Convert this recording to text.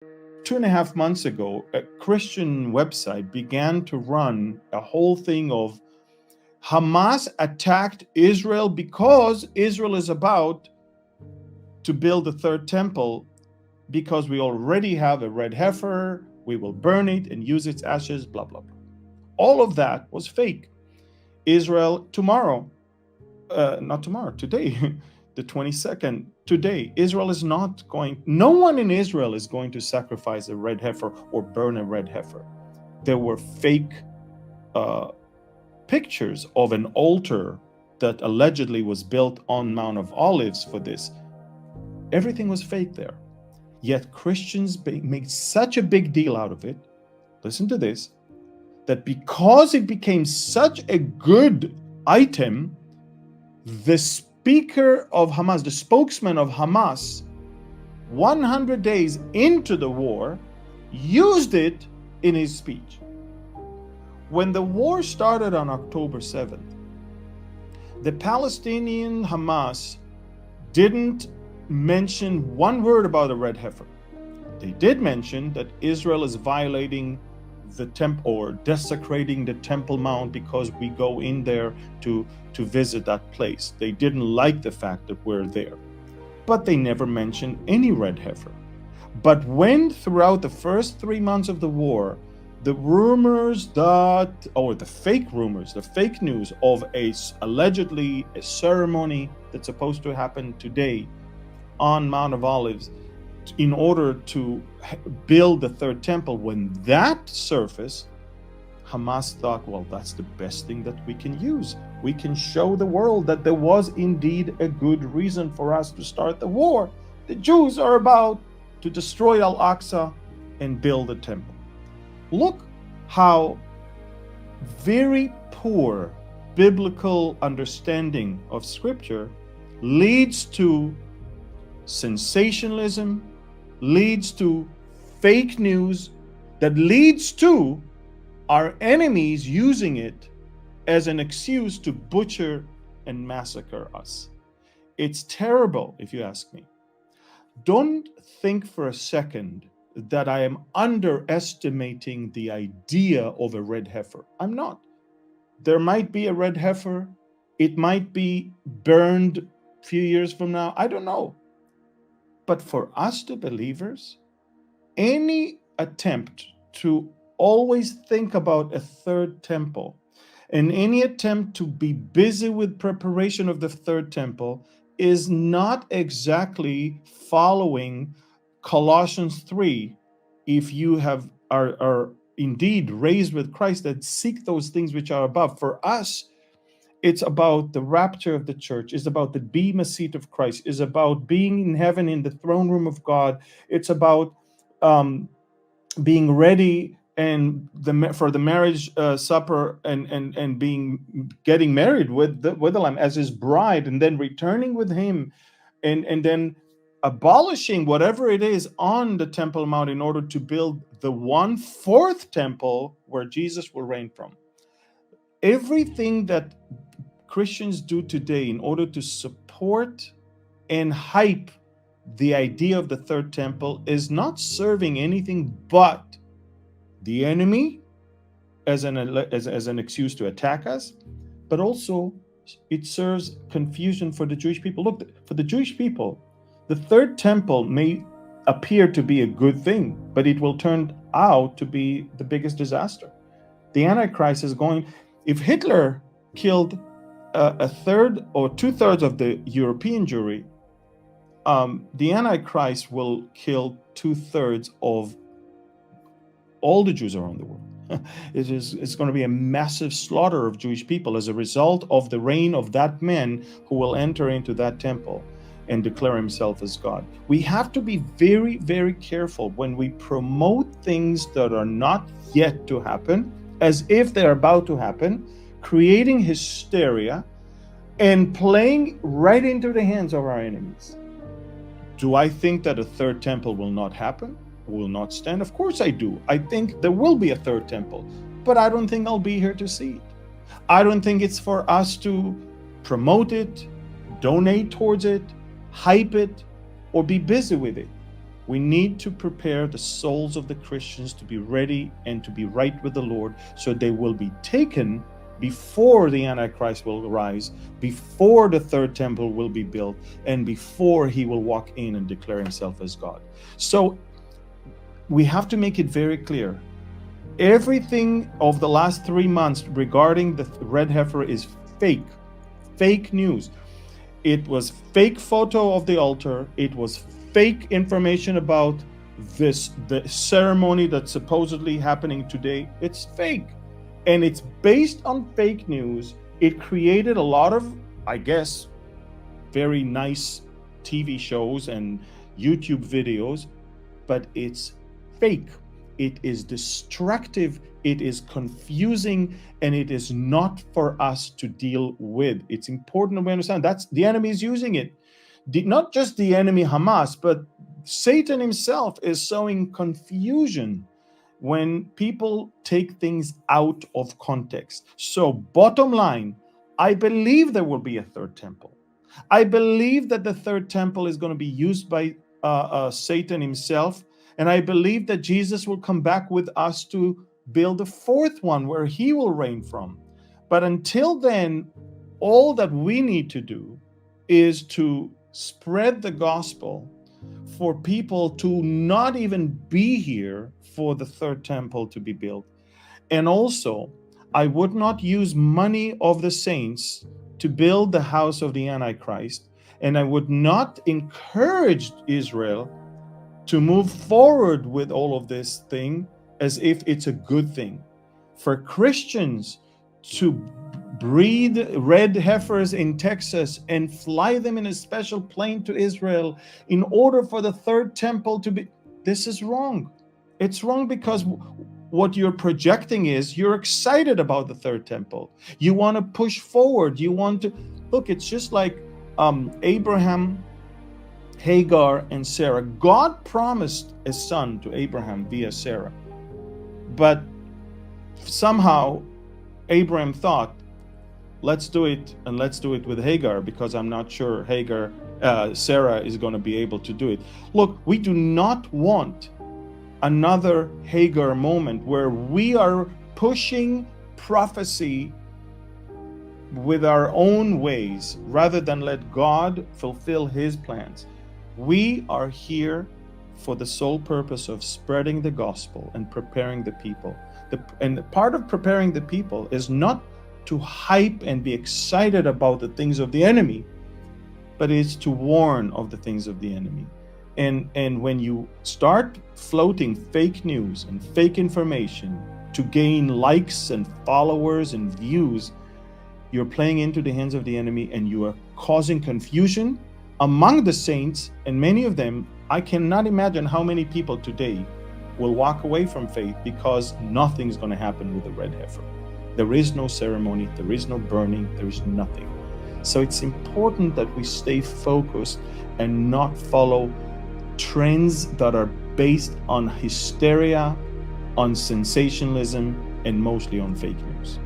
2.5 months ago, a Christian website began to run a whole thing of Hamas attacked Israel because Israel is about to build a third temple because we already have a red heifer, we will burn it and use its ashes, blah, blah, blah. All of that was fake. Israel tomorrow, not tomorrow, today, the 22nd, today, Israel is not going, no one in Israel is going to sacrifice a red heifer or burn a red heifer. There were fake pictures of an altar that allegedly was built on Mount of Olives for this. Everything was fake there. Yet Christians make such a big deal out of it, listen to this, that because it became such a good item, the speaker of Hamas, the spokesman of Hamas, 100 days into the war, used it in his speech. When the war started on October 7th, the Palestinian Hamas didn't mention one word about a red heifer. They did mention that Israel is violating the temple or desecrating the Temple Mount because we go in there to visit that place. They didn't like the fact that we're there, but they never mentioned any red heifer. But when throughout the first 3 months of the war, the rumors that, or the fake rumors, the fake news of allegedly a ceremony that's supposed to happen today on Mount of Olives in order to build the third temple, when that surfaced, Hamas thought, well, that's the best thing that we can use. We can show the world that there was indeed a good reason for us to start the war. The Jews are about to destroy Al-Aqsa and build a temple. Look how very poor biblical understanding of Scripture leads to sensationalism, leads to fake news, that leads to our enemies using it as an excuse to butcher and massacre us. It's terrible, if you ask me. Don't think for a second that I am underestimating the idea of a red heifer. I'm not. There might be a red heifer. It might be burned a few years from now. I don't know. But for us, the believers, any attempt to always think about a third temple and any attempt to be busy with preparation of the third temple is not exactly following Colossians 3. If you are indeed raised with Christ, that seek those things which are above. For us, it's about the rapture of the church. It's about the bema seat of Christ. It's about being in heaven in the throne room of God. It's about being ready and for the marriage supper and getting married with the Lamb as his bride, and then returning with him, and then abolishing whatever it is on the Temple Mount in order to build the 1/4 temple where Jesus will reign from. Everything that Christians do today in order to support and hype the idea of the third temple is not serving anything but the enemy as an excuse to attack us, but also it serves confusion for the Jewish people. Look, for the Jewish people, the third temple may appear to be a good thing, but it will turn out to be the biggest disaster. The Antichrist is going, if Hitler killed a third or 2/3 of the European Jewry, the Antichrist will kill 2/3 of all the Jews around the world. It's going to be a massive slaughter of Jewish people as a result of the reign of that man who will enter into that temple and declare himself as God. We have to be very, very careful when we promote things that are not yet to happen as if they're about to happen, creating hysteria and playing right into the hands of our enemies. Do I think that a third temple will not happen? Will not stand? Of course I do. I think there will be a third temple, but I don't think I'll be here to see it. I don't think it's for us to promote it, donate towards it, hype it, or be busy with it. We need to prepare the souls of the Christians to be ready and to be right with the Lord, so they will be taken before the Antichrist will rise, before the third temple will be built, and before he will walk in and declare himself as God. So we have to make it very clear. Everything of the last 3 months regarding the red heifer is fake news. It was fake photo of the altar. It was fake information about the ceremony that's supposedly happening today. It's fake. And it's based on fake news. It created a lot of, I guess, very nice TV shows and YouTube videos, but it's fake. It is destructive, it is confusing, and it is not for us to deal with. It's important that we understand that's the enemy is using it. Not just the enemy Hamas, but Satan himself is sowing confusion when people take things out of context. So bottom line, I believe there will be a third temple. I believe that the third temple is going to be used by Satan himself. And I believe that Jesus will come back with us to build a fourth one where he will reign from. But until then, all that we need to do is to spread the gospel for people to not even be here for the third temple to be built. And also, I would not use money of the saints to build the house of the Antichrist. And I would not encourage Israel to move forward with all of this thing as if it's a good thing. For Christians to breed red heifers in Texas and fly them in a special plane to Israel in order for the third temple to be, this is wrong. It's wrong because what you're projecting is you're excited about the third temple. You want to push forward. You want to, look, it's just like Abraham, Hagar, and Sarah. God promised a son to Abraham via Sarah. But somehow Abraham thought, let's do it, and let's do it with Hagar, because I'm not sure Sarah is going to be able to do it. Look, we do not want another Hagar moment where we are pushing prophecy with our own ways rather than let God fulfill his plans. We are here for the sole purpose of spreading the gospel and preparing the people. And part of preparing the people is not to hype and be excited about the things of the enemy, but it's to warn of the things of the enemy. And when you start floating fake news and fake information to gain likes and followers and views, you're playing into the hands of the enemy, and you are causing confusion among the saints. And many of them, I cannot imagine how many people today will walk away from faith because nothing's going to happen with the red heifer. There is no ceremony, there is no burning, there is nothing. So it's important that we stay focused and not follow trends that are based on hysteria, on sensationalism, and mostly on fake news.